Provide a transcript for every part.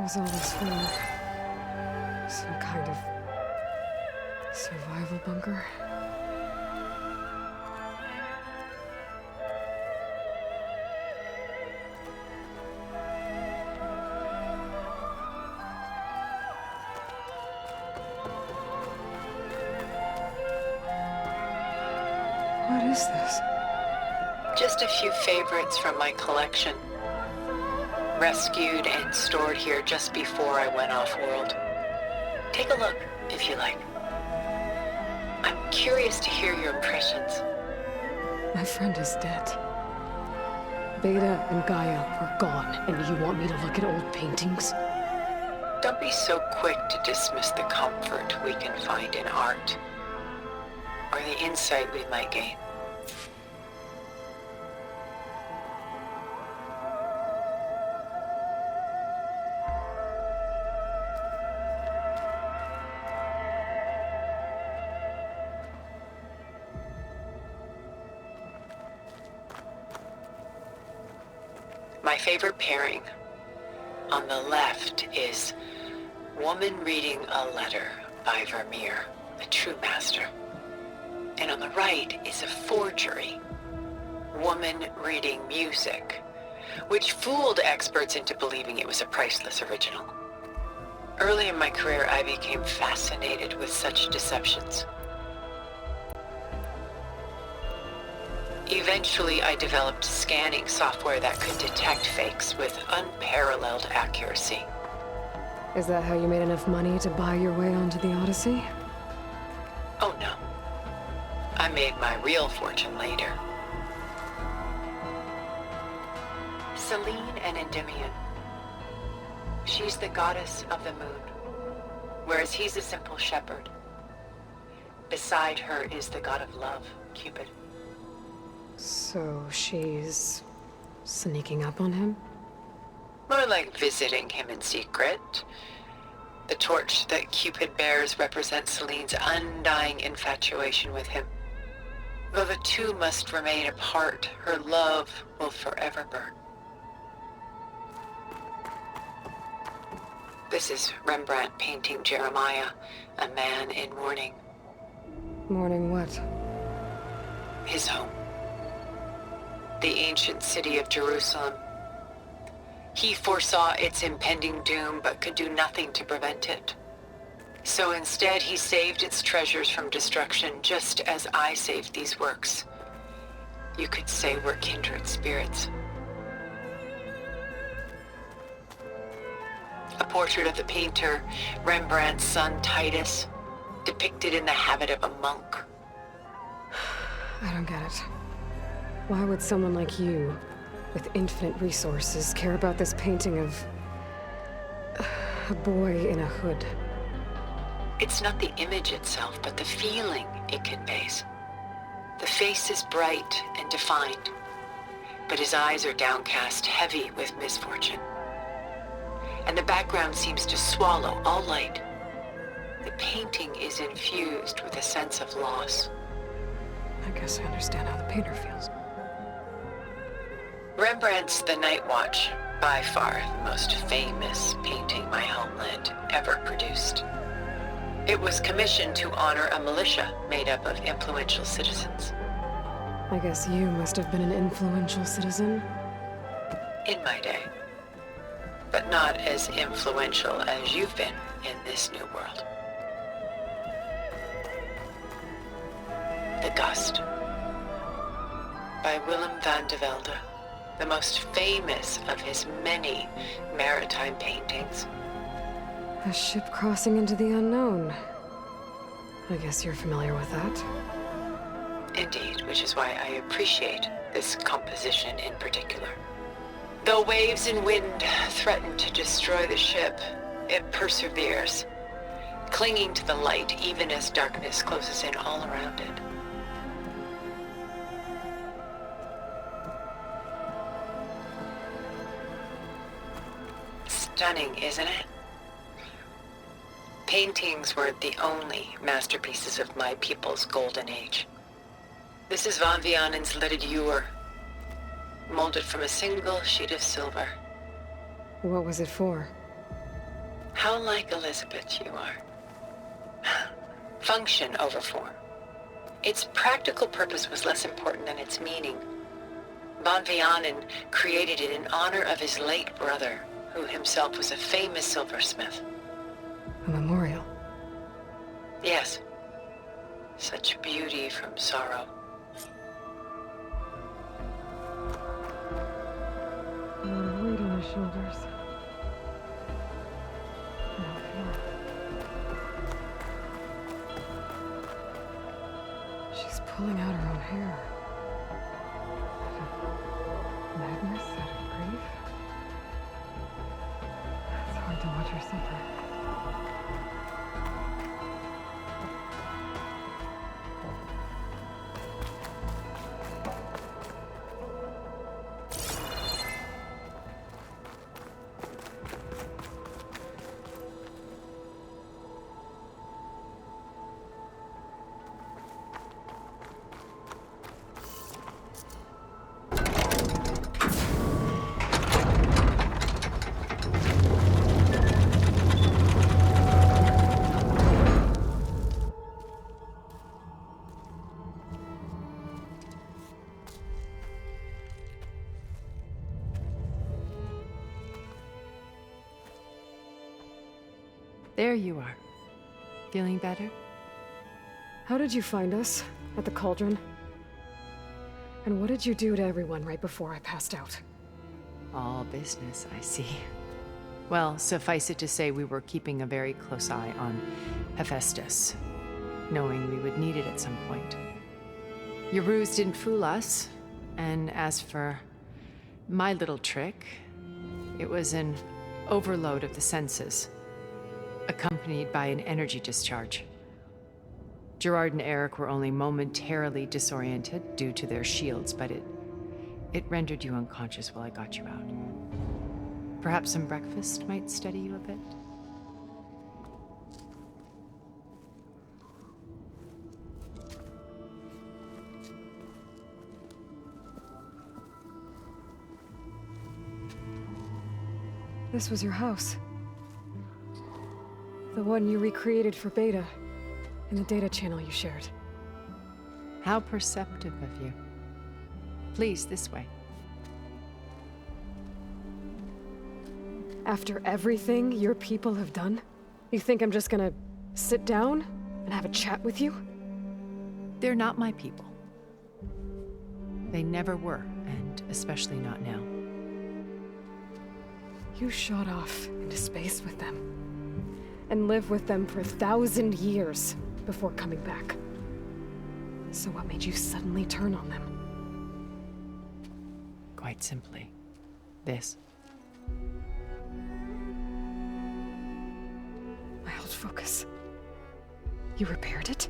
was all this for? Some kind of survival bunker? What is this? Just a few favorites from my collection. Rescued and stored here just before I went off-world. Take a look, if you like. I'm curious to hear your impressions. My friend is dead. Beta and Gaia are gone, and you want me to look at old paintings? Don't be so quick to dismiss the comfort we can find in art, or the insight we might gain. My favorite pairing on the left is Woman Reading a Letter by Vermeer, a true master. And on the right is a forgery, Woman Reading Music, which fooled experts into believing it was a priceless original. Early in my career, I became fascinated with such deceptions. Eventually, I developed scanning software that could detect fakes with unparalleled accuracy. Is that how you made enough money to buy your way onto the Odyssey? Oh no. I made my real fortune later. Selene and Endymion. She's the goddess of the moon, whereas he's a simple shepherd. Beside her is the god of love, Cupid. So she's sneaking up on him? More like visiting him in secret. The torch that Cupid bears represents Selene's undying infatuation with him. Though the two must remain apart, her love will forever burn. This is Rembrandt painting Jeremiah, a man in mourning. Mourning what? His home. The ancient city of Jerusalem. He foresaw its impending doom, but could do nothing to prevent it. So instead, he saved its treasures from destruction, just as I saved these works. You could say we're kindred spirits. A portrait of the painter, Rembrandt's son Titus, depicted in the habit of a monk. I don't get it. Why would someone like you, with infinite resources, care about this painting of a boy in a hood? It's not the image itself, but the feeling it conveys. The face is bright and defined, but his eyes are downcast, heavy with misfortune. And the background seems to swallow all light. The painting is infused with a sense of loss. I guess I understand how the painter feels. Rembrandt's The Night Watch, by far the most famous painting my homeland ever produced. It was commissioned to honor a militia made up of influential citizens. I guess you must have been an influential citizen. In my day. But not as influential as you've been in this new world. The Gust, by Willem van de Velde, the most famous of his many maritime paintings. A ship crossing into the unknown. I guess you're familiar with that. Indeed, which is why I appreciate this composition in particular. Though waves and wind threaten to destroy the ship, it perseveres, clinging to the light even as darkness closes in all around it. Stunning, isn't it? Paintings weren't the only masterpieces of my people's golden age. This is Van Vianen's Lidded Ewer, molded from a single sheet of silver. What was it for? How like Elizabeth you are. Function over form. Its practical purpose was less important than its meaning. Von Vianen created it in honor of his late brother, who himself was a famous silversmith. A memorial. Yes. Such beauty from sorrow. A lot of weight on his shoulders. Now here. She's pulling out her own hair. Madness out of grief. It's hard to watch her suffer. There you are. Feeling better? How did you find us? At the cauldron? And what did you do to everyone right before I passed out? All business, I see. Well, suffice it to say we were keeping a very close eye on Hephaestus, knowing we would need it at some point. Your ruse didn't fool us, and as for my little trick, it was an overload of the senses, accompanied by an energy discharge. Gerard and Eric were only momentarily disoriented due to their shields, but it rendered you unconscious while I got you out. Perhaps some breakfast might steady you a bit? This was your house. The one you recreated for Beta, in the data channel you shared. How perceptive of you. Please, this way. After everything your people have done, you think I'm just gonna sit down and have a chat with you? They're not my people. They never were, and especially not now. You shot off into space with them, and lived with them for 1,000 years before coming back. So what made you suddenly turn on them? Quite simply, this. My old focus. You repaired it?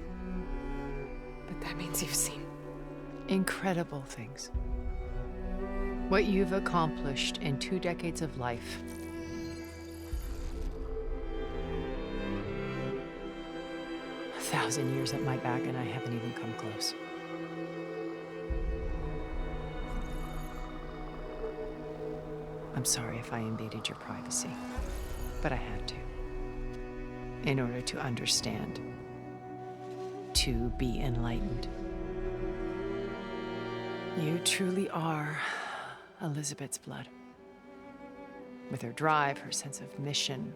But that means you've seen Incredible things. What you've accomplished in 2 decades of life. A 1,000 years at my back and I haven't even come close. I'm sorry if I invaded your privacy, but I had to. In order to understand. To be enlightened. You truly are Elizabeth's blood. With her drive, her sense of mission,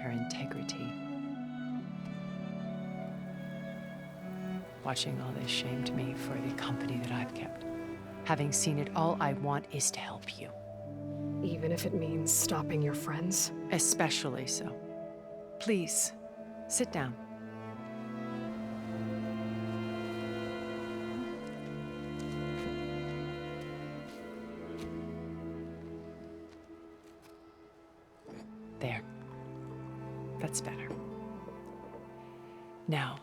her integrity. Watching all this shamed me for the company that I've kept. Having seen it, all I want is to help you. even if it means stopping your friends? Especially so. Please, sit down. There. That's better. Now,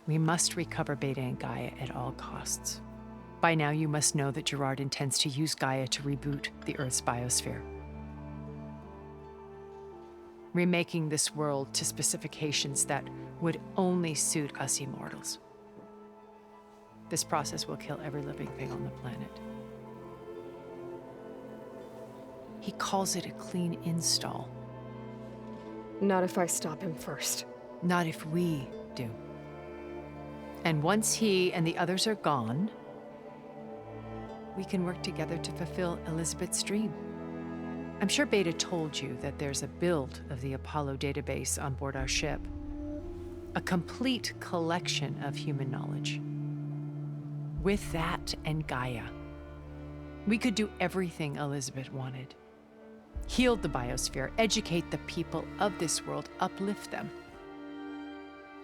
we must recover Beta and Gaia at all costs. By now, you must know that Gerard intends to use Gaia to reboot the Earth's biosphere. Remaking this world to specifications that would only suit us immortals. This process will kill every living thing on the planet. He calls it a clean install, Not if I stop him first. Not if we do. And once he and the others are gone, we can work together to fulfill Elizabeth's dream. I'm sure Beta told you that there's a build of the Apollo database on board our ship. A complete collection of human knowledge. With that and Gaia, we could do everything Elizabeth wanted. Heal the biosphere, educate the people of this world, uplift them.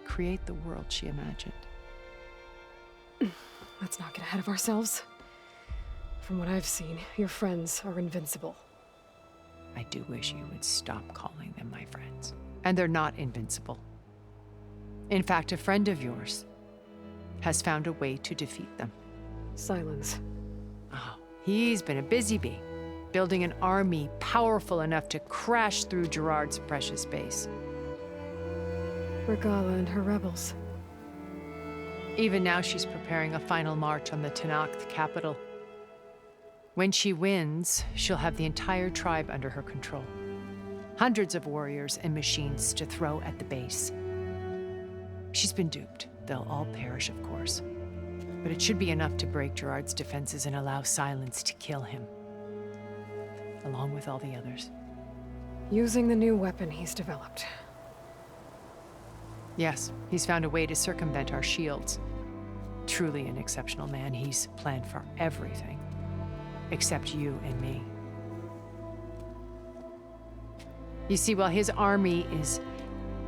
Create the world she imagined. Let's not get ahead of ourselves. From what I've seen, your friends are invincible. I do wish you would stop calling them my friends. And they're not invincible. In fact, a friend of yours has found a way to defeat them. Silence. Oh, he's been a busy bee, building an army powerful enough to crash through Gerard's precious base. Regala and her rebels. Even now, she's preparing a final march on the Tenakth capital. When she wins, she'll have the entire tribe under her control. Hundreds of warriors and machines to throw at the base. She's been duped. They'll all perish, of course. But it should be enough to break Gerard's defenses and allow Silence to kill him. Along with all the others. Using the new weapon he's developed. Yes, he's found a way to circumvent our shields. Truly an exceptional man. He's planned for everything. Except you and me. You see, while his army is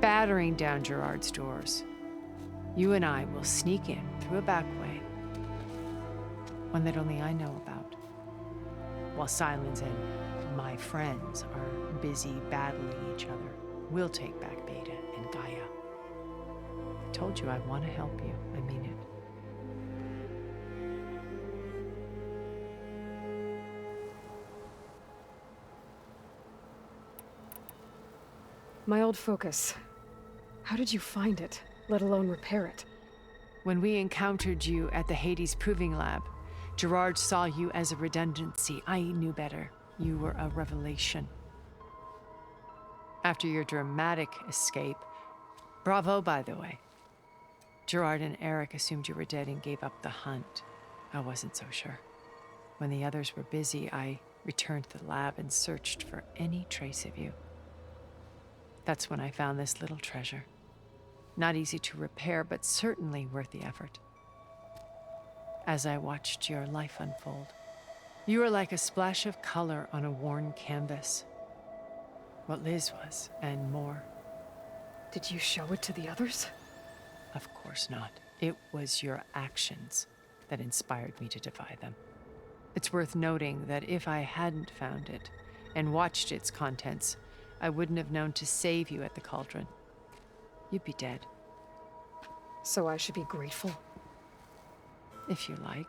battering down Gerard's doors, you and I will sneak in through a back way. One that only I know about. While Silence and my friends are busy battling each other, we'll take back Beta and Gaia. I told you I want to help you. I mean it. My old focus. How did you find it, let alone repair it? When we encountered you at the Hades Proving Lab, Gerard saw you as a redundancy. I knew better. You were a revelation. After your dramatic escape, bravo, by the way. Gerard and Eric assumed you were dead and gave up the hunt. I wasn't so sure. When the others were busy, I returned to the lab and searched for any trace of you. That's when I found this little treasure. Not easy to repair, but certainly worth the effort. As I watched your life unfold, you were like a splash of color on a worn canvas. What Liz was, and more. Did you show it to the others? Of course not. It was your actions that inspired me to defy them. It's worth noting that if I hadn't found it and watched its contents, I wouldn't have known to save you at the cauldron. You'd be dead. So I should be grateful? If you like.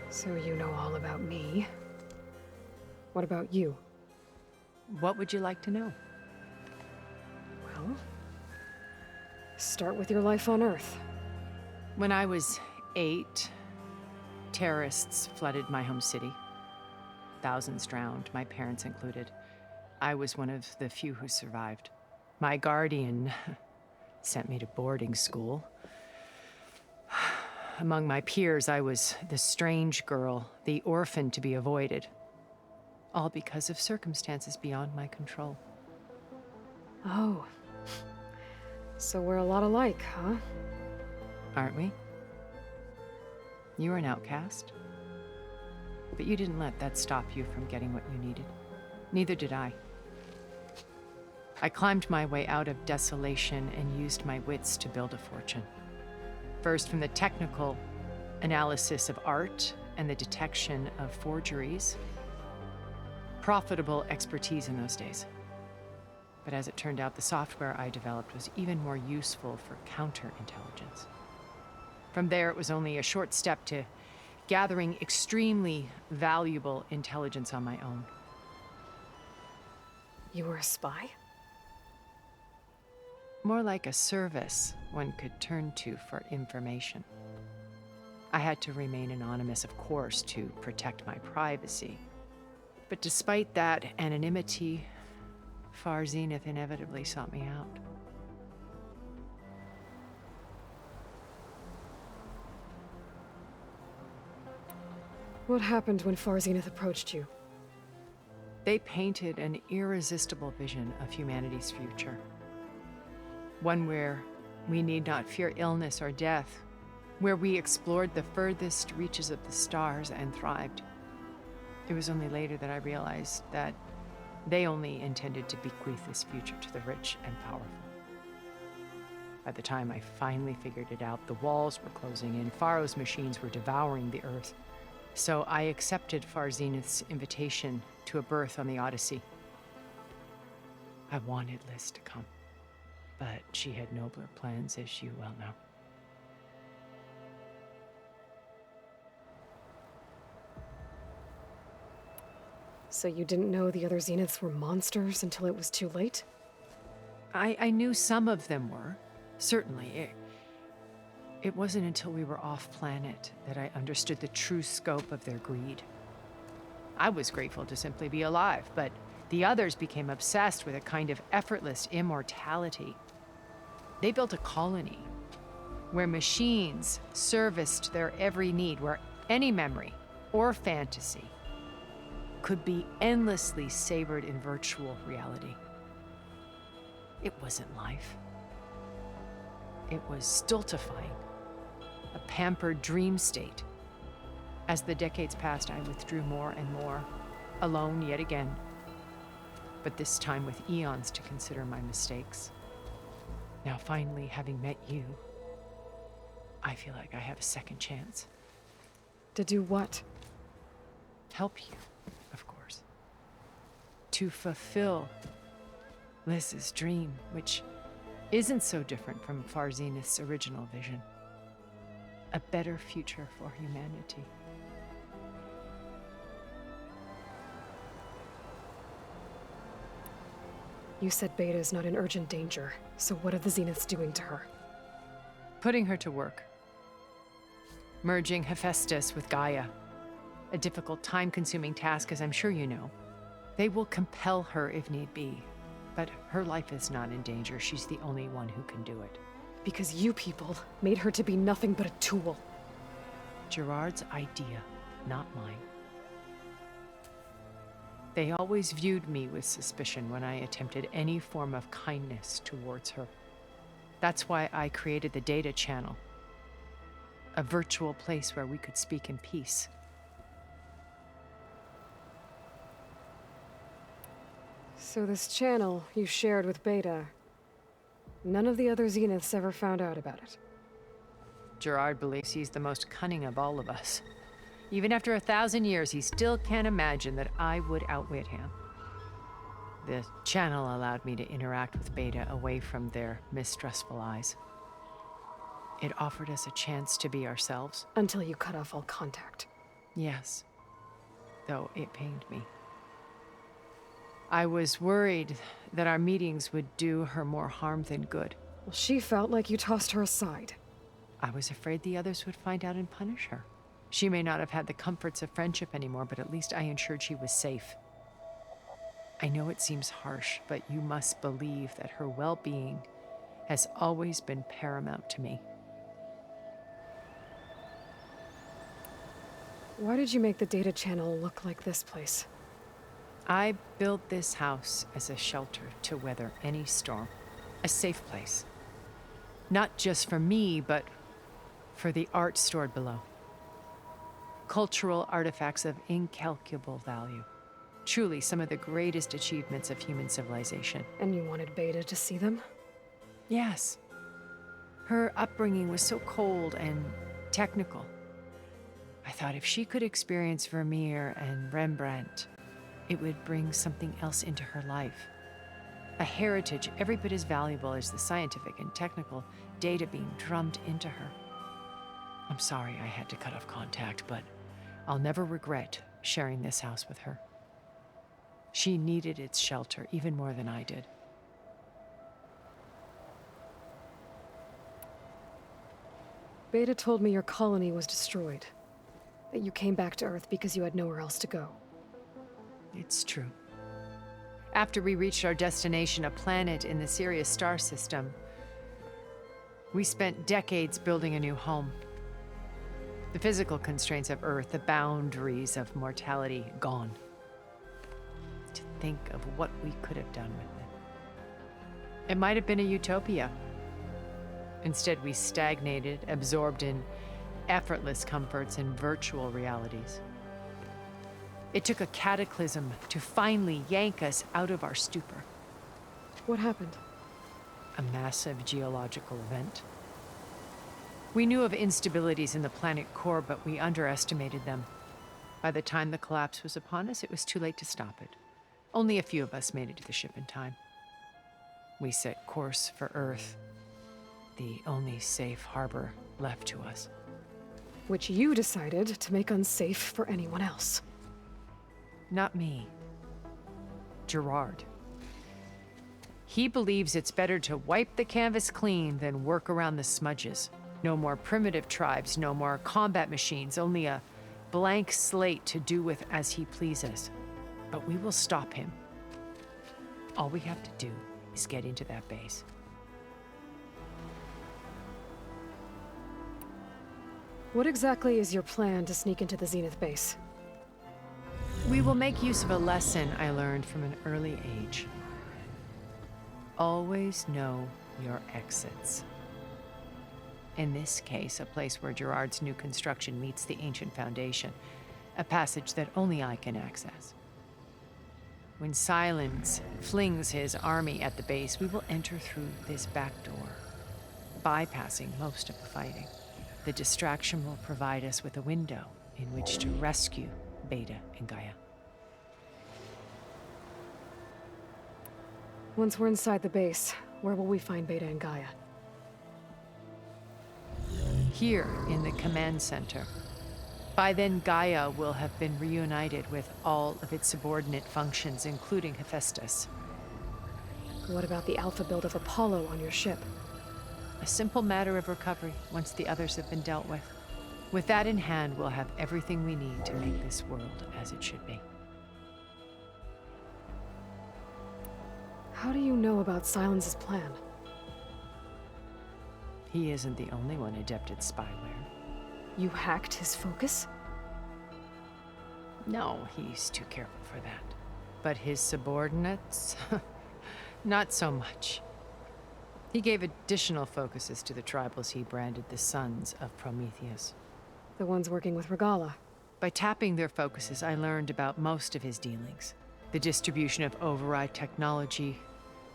So you know all about me. What about you? What would you like to know? Well, start with your life on Earth. When I was 8, terrorists flooded my home city. Thousands drowned, my parents included. I was one of the few who survived. My guardian sent me to boarding school. Among my peers, I was the strange girl, the orphan to be avoided. All because of circumstances beyond my control. Oh. So we're a lot alike, huh? Aren't we? You were an outcast. But you didn't let that stop you from getting what you needed. Neither did I. I climbed my way out of desolation and used my wits to build a fortune. First, from the technical analysis of art and the detection of forgeries. Profitable expertise in those days. But as it turned out, the software I developed was even more useful for counterintelligence. From there, it was only a short step to gathering extremely valuable intelligence on my own. You were a spy? More like a service one could turn to for information. I had to remain anonymous, of course, to protect my privacy. But despite that anonymity, Far Zenith inevitably sought me out. What happened when Far Zenith approached you? They painted an irresistible vision of humanity's future. One where we need not fear illness or death, where we explored the furthest reaches of the stars and thrived. It was only later that I realized that they only intended to bequeath this future to the rich and powerful. By the time I finally figured it out, the walls were closing in, Pharaoh's machines were devouring the earth. So I accepted Far Zenith's invitation to a berth on the Odyssey. I wanted Liz to come, but she had nobler plans, as you well know. So you didn't know the other Zeniths were monsters until it was too late? I knew some of them were, certainly. It wasn't until we were off-planet that I understood the true scope of their greed. I was grateful to simply be alive, but the others became obsessed with a kind of effortless immortality. They built a colony where machines serviced their every need, where any memory or fantasy could be endlessly savored in virtual reality. It wasn't life. It was stultifying, a pampered dream state. As the decades passed, I withdrew more and more, alone yet again, but this time with eons to consider my mistakes. Now finally, having met you, I feel like I have a second chance. To do what? Help you, of course. To fulfill Liz's dream, which isn't so different from Far Zenith's original vision. A better future for humanity. You said Beta's not in urgent danger, so what are the Zeniths doing to her? Putting her to work. Merging Hephaestus with Gaia. A difficult, time-consuming task, as I'm sure you know. They will compel her if need be, but her life is not in danger. She's the only one who can do it. Because you people made her to be nothing but a tool. Gerard's idea, not mine. They always viewed me with suspicion when I attempted any form of kindness towards her. That's why I created the data channel, a virtual place where we could speak in peace. So this channel you shared with Beta, none of the other Zeniths ever found out about it. Gerard believes he's the most cunning of all of us. Even after 1,000 years, he still can't imagine that I would outwit him. The channel allowed me to interact with Beta away from their mistrustful eyes. It offered us a chance to be ourselves. Until you cut off all contact. Yes, though it pained me. I was worried that our meetings would do her more harm than good. Well, she felt like you tossed her aside. I was afraid the others would find out and punish her. She may not have had the comforts of friendship anymore, but at least I ensured she was safe. I know it seems harsh, but you must believe that her well-being has always been paramount to me. Why did you make the data channel look like this place? I built this house as a shelter to weather any storm, a safe place. Not just for me, but for the art stored below. Cultural artifacts of incalculable value. Truly some of the greatest achievements of human civilization. And you wanted Beta to see them? Yes. Her upbringing was so cold and technical. I thought if she could experience Vermeer and Rembrandt, it would bring something else into her life. A heritage every bit as valuable as the scientific and technical data being drummed into her. I'm sorry I had to cut off contact, but I'll never regret sharing this house with her. She needed its shelter even more than I did. Beta told me your colony was destroyed. That you came back to Earth because you had nowhere else to go. It's true. After we reached our destination, a planet in the Sirius star system, we spent decades building a new home. The physical constraints of Earth, the boundaries of mortality, gone. To think of what we could have done with it. It might have been a utopia. Instead, we stagnated, absorbed in effortless comforts and virtual realities. It took a cataclysm to finally yank us out of our stupor. What happened? A massive geological event. We knew of instabilities in the planet core, but we underestimated them. By the time the collapse was upon us, it was too late to stop it. Only a few of us made it to the ship in time. We set course for Earth, the only safe harbor left to us. Which you decided to make unsafe for anyone else. Not me. Gerard. He believes it's better to wipe the canvas clean than work around the smudges. No more primitive tribes, no more combat machines, only a blank slate to do with as he pleases. But we will stop him. All we have to do is get into that base. What exactly is your plan to sneak into the Zenith base? We will make use of a lesson I learned from an early age. Always know your exits. In this case, a place where Gerard's new construction meets the ancient foundation, a passage that only I can access. When Silence flings his army at the base, we will enter through this back door, bypassing most of the fighting. The distraction will provide us with a window in which to rescue Beta and Gaia. Once we're inside the base, where will we find Beta and Gaia? Here in the command center. By then, Gaia will have been reunited with all of its subordinate functions, including Hephaestus. What about the alpha build of Apollo on your ship? A simple matter of recovery once the others have been dealt with. With that in hand, we'll have everything we need to make this world as it should be. How do you know about Silence's plan? He isn't the only one adept at spyware. You hacked his focus? No, he's too careful for that. But his subordinates? Not so much. He gave additional focuses to the tribals he branded the Sons of Prometheus. The ones working with Regala. By tapping their focuses, I learned about most of his dealings. The distribution of override technology,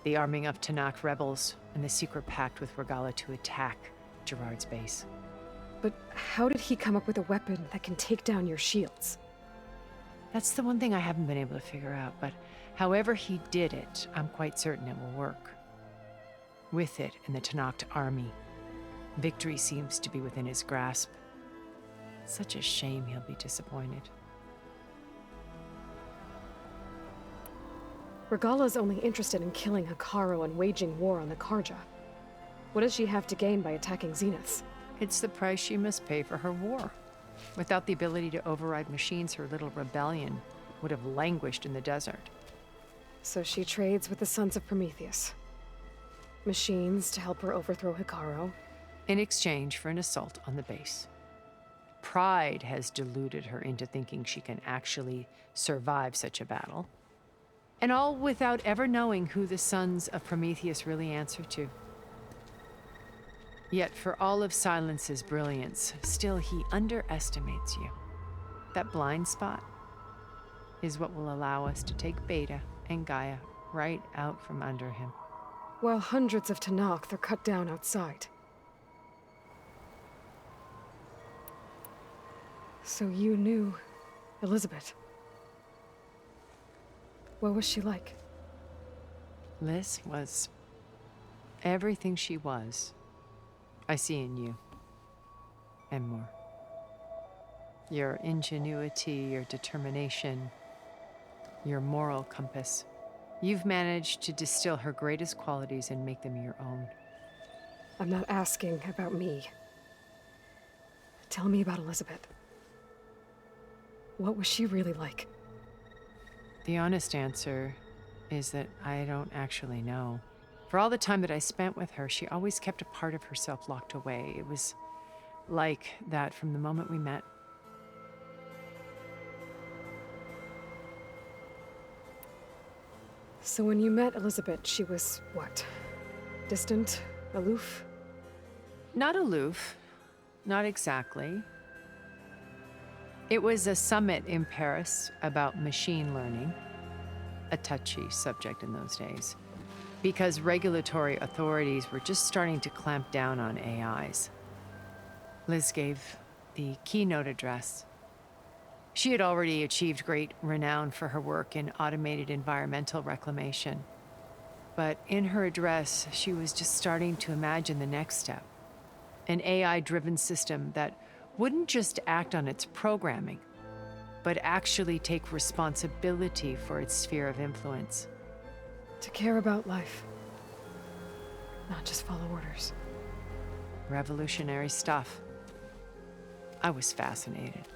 the arming of Tanakh rebels, and the secret pact with Regala to attack Gerard's base. But how did he come up with a weapon that can take down your shields? That's the one thing I haven't been able to figure out, but however he did it, I'm quite certain it will work. With it and the Tanakh army, victory seems to be within his grasp. Such a shame he'll be disappointed. Regala's only interested in killing Hekarro and waging war on the Karja. What does she have to gain by attacking Zeniths? It's the price she must pay for her war. Without the ability to override machines, her little rebellion would have languished in the desert. So she trades with the Sons of Prometheus. Machines to help her overthrow Hekarro. In exchange for an assault on the base. Pride has deluded her into thinking she can actually survive such a battle. And all without ever knowing who the Sons of Prometheus really answer to. Yet for all of Silence's brilliance, still he underestimates you. That blind spot is what will allow us to take Beta and Gaia right out from under him. While hundreds of Tanakh are cut down outside. So you knew Elizabeth. What was she like? Liz was everything she was. I see in you. And more. Your ingenuity, your determination, your moral compass. You've managed to distill her greatest qualities and make them your own. I'm not asking about me. Tell me about Elizabeth. What was she really like? The honest answer is that I don't actually know. For all the time that I spent with her, she always kept a part of herself locked away. It was like that from the moment we met. So when you met Elizabeth, she was what? Distant? Aloof? Not aloof. Not exactly. It was a summit in Paris about machine learning, a touchy subject in those days, because regulatory authorities were just starting to clamp down on AIs. Liz gave the keynote address. She had already achieved great renown for her work in automated environmental reclamation. But in her address, she was just starting to imagine the next step. An AI-driven system that wouldn't just act on its programming, but actually take responsibility for its sphere of influence. To care about life. Not just follow orders. Revolutionary stuff. I was fascinated.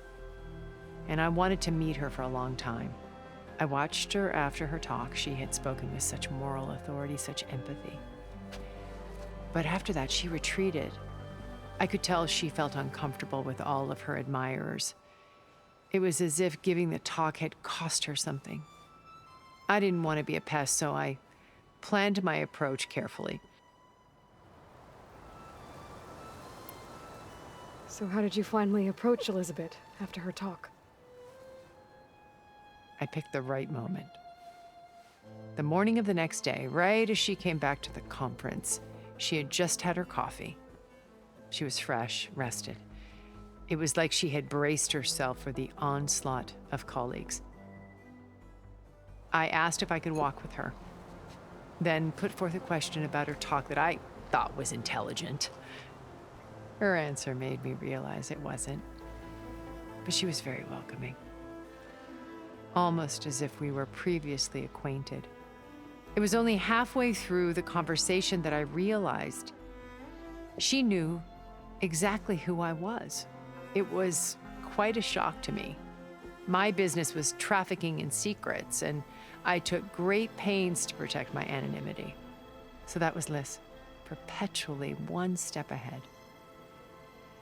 And I wanted to meet her for a long time. I watched her after her talk. She had spoken with such moral authority, such empathy. But after that, she retreated. I could tell she felt uncomfortable with all of her admirers. It was as if giving the talk had cost her something. I didn't want to be a pest, so I planned my approach carefully. So how did you finally approach Elizabeth after her talk? I picked the right moment. The morning of the next day, right as she came back to the conference, she had just had her coffee. She was fresh, rested. It was like she had braced herself for the onslaught of colleagues. I asked if I could walk with her, then put forth a question about her talk that I thought was intelligent. Her answer made me realize it wasn't, but she was very welcoming. Almost as if we were previously acquainted. It was only halfway through the conversation that I realized she knew exactly who I was. It was quite a shock to me. My business was trafficking in secrets, and I took great pains to protect my anonymity. So that was Liz, perpetually one step ahead.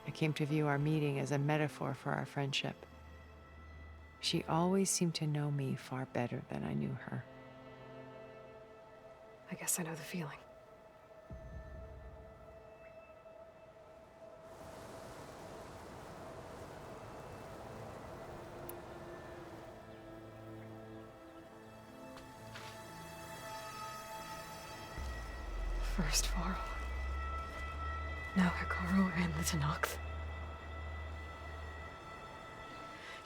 I came to view our meeting as a metaphor for our friendship. She always seemed to know me far better than I knew her. I guess I know the feeling. First Varl. Now Hikaru and the Tenakth.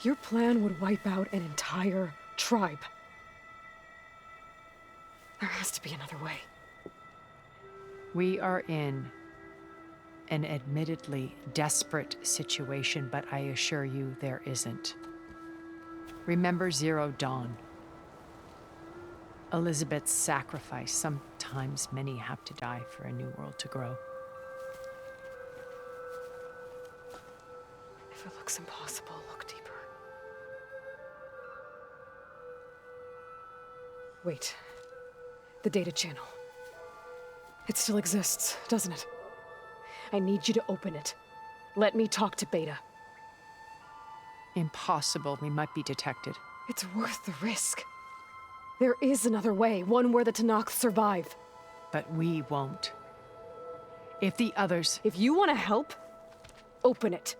Your plan would wipe out an entire tribe. There has to be another way. We are in an admittedly desperate situation, but I assure you there isn't. Remember Zero Dawn. Elizabeth's sacrifice. Sometimes many have to die for a new world to grow. If it looks impossible, look deeper. Wait. The data channel. It still exists, doesn't it? I need you to open it. Let me talk to Beta. Impossible. We might be detected. It's worth the risk. There is another way, one where the Tenakth survive. But we won't. If the others... If you want to help, open it.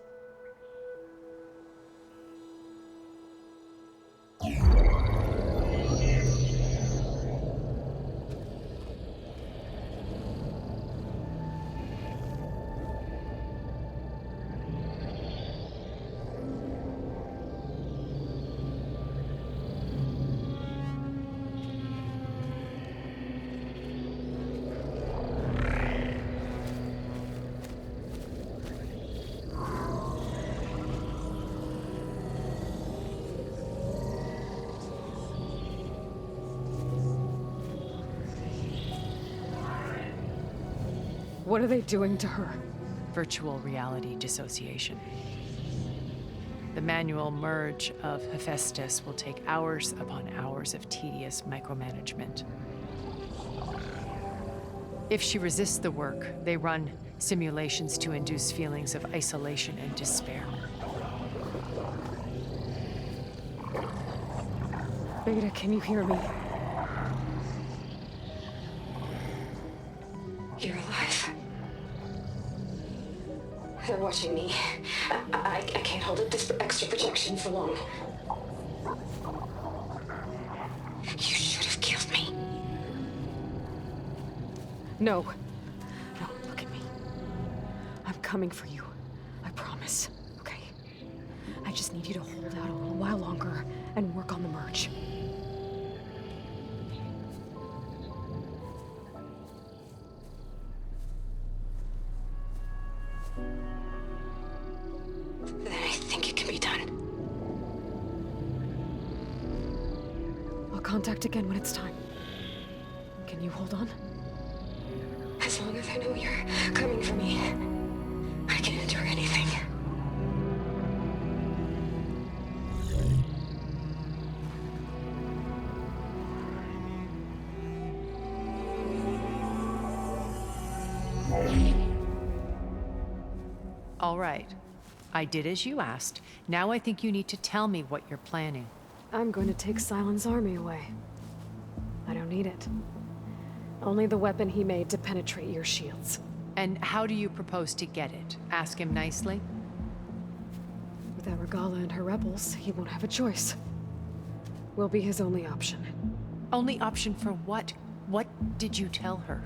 What are they doing to her? Virtual reality dissociation. The manual merge of Hephaestus will take hours upon hours of tedious micromanagement. If she resists the work, they run simulations to induce feelings of isolation and despair. Beta, can you hear me? You're alive. They're watching me. I can't hold up this extra protection for long. You should have killed me. No. No, look at me. I'm coming for you. I promise, okay? I just need you to hold out a little while longer and work on the merge. Then I think it can be done. I'll contact again when it's time. Can you hold on? As long as I know you're coming for me, I can endure anything. All right. I did as you asked. Now I think you need to tell me what you're planning. I'm going to take Silent's army away. I don't need it. Only the weapon he made to penetrate your shields. And how do you propose to get it? Ask him nicely? Without Regala and her rebels, he won't have a choice. We'll be his only option. Only option for what? What did you tell her?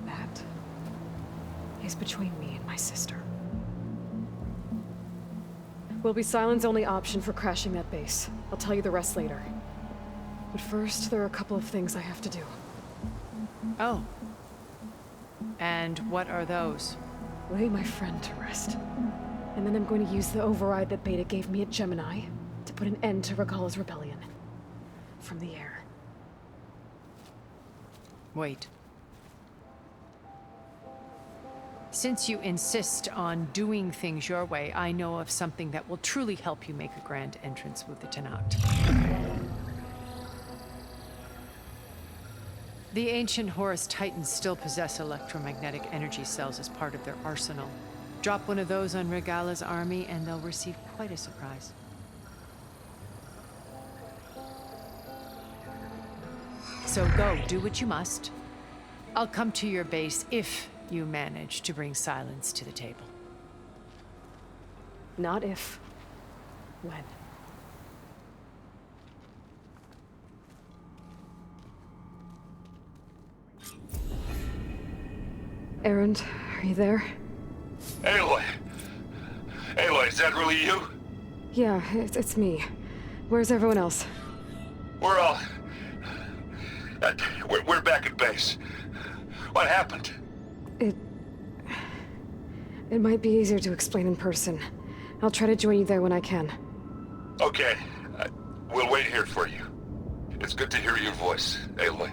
That is between me and my sister. Will be Silent's only option for crashing that base. I'll tell you the rest later. But first, there are a couple of things I have to do. Oh. And what are those? Lay my friend to rest. And then I'm going to use the override that Beta gave me at Gemini to put an end to Regala's rebellion. From the air. Wait. Since you insist on doing things your way, I know of something that will truly help you make a grand entrance with the Tenat. The ancient Horus Titans still possess electromagnetic energy cells as part of their arsenal. Drop one of those on Regala's army and they'll receive quite a surprise. So go, do what you must. I'll come to your base if you manage to bring Silence to the table. Not if. When. Erend, are you there? Aloy! Aloy, is that really you? Yeah, it's me. Where's everyone else? We're all... we're back at base. What happened? It might be easier to explain in person. I'll try to join you there when I can. Okay. We'll wait here for you. It's good to hear your voice, Aloy.